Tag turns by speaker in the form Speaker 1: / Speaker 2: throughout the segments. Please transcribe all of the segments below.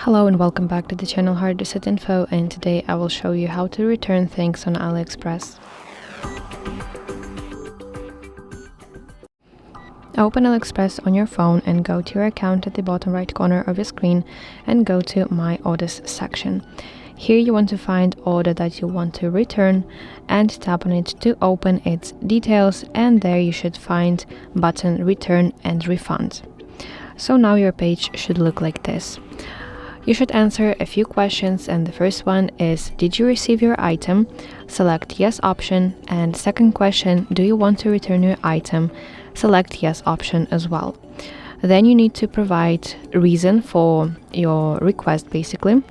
Speaker 1: Hello and welcome back to the channel HardReset.Info, and today I will show you how to return things on AliExpress. Open AliExpress on your phone and go to your account at the bottom right corner of your screen and go to My Orders section. Here you want to find order that you want to return and tap on it to open its details, and there you should find button Return and Refund. So now your page should look like this. You should answer a few questions, and the first one is, did you receive your item? Select yes option. And second question, do you want to return your item? Select yes option as well. Then you need to provide reason for your request basically.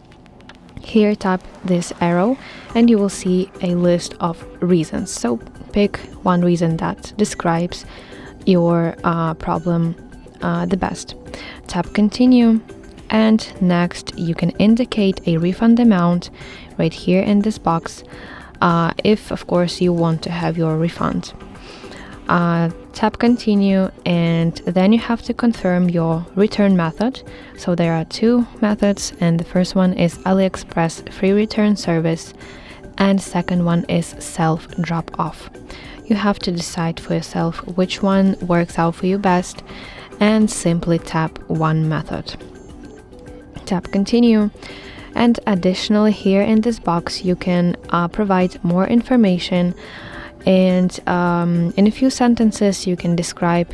Speaker 1: Here tap this arrow and you will see a list of reasons. So pick one reason that describes your problem the best. Tap continue. And next you can indicate a refund amount right here in this box, if of course you want to have your refund. Tap continue, and then you have to confirm your return method. So there are two methods, and the first one is AliExpress free return service and second one is self drop off. You have to decide for yourself which one works out for you best and simply tap one method. Tap continue, and additionally here in this box you can provide more information, and in a few sentences you can describe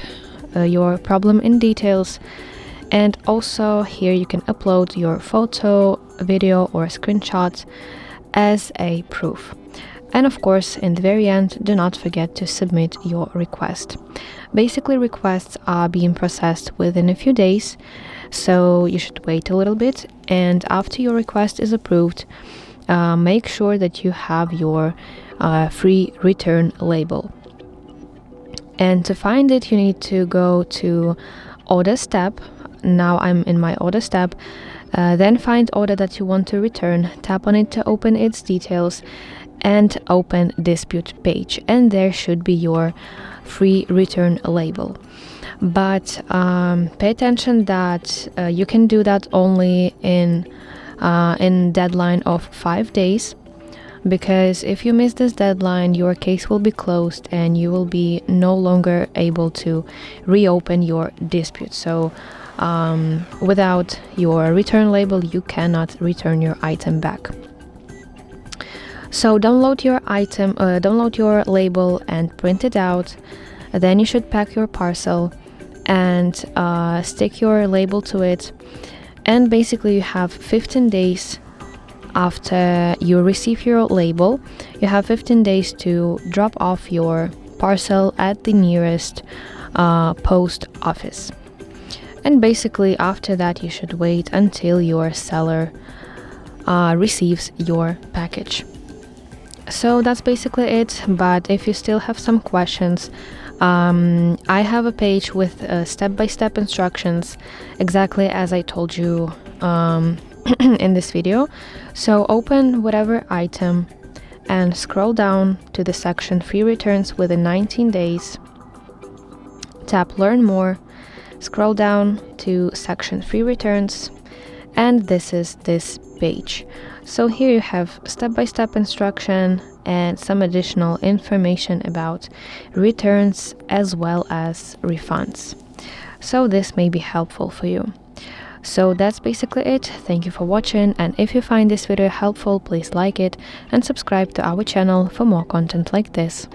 Speaker 1: your problem in details, and also here you can upload your photo, video or screenshot as a proof. And of course, in the very end, do not forget to submit your request. Basically, requests are being processed within a few days, so you should wait a little bit. And after your request is approved, make sure that you have your free return label. And to find it, you need to go to Orders tab. Now I'm in my Orders tab. Then find order that you want to return. Tap on it to open its details and open dispute page, and there should be your free return label. But pay attention that you can do that only in deadline of 5 days, because if you miss this deadline your case will be closed and you will be no longer able to reopen your dispute. So without your return label you cannot return your item back. So download your label and print it out. Then you should pack your parcel and stick your label to it. And basically you have 15 days after you receive your label. You have 15 days to drop off your parcel at the nearest post office. And basically after that you should wait until your seller receives your package. So that's basically it, but if you still have some questions, I have a page with step-by-step instructions exactly as I told you in this video. So open whatever item and scroll down to the section free returns within 19 days. Tap learn more, scroll down to section free returns, and this is this page. So here you have step-by-step instruction and some additional information about returns as well as refunds. So this may be helpful for you. So that's basically it. Thank you for watching, and if you find this video helpful, please like it and subscribe to our channel for more content like this.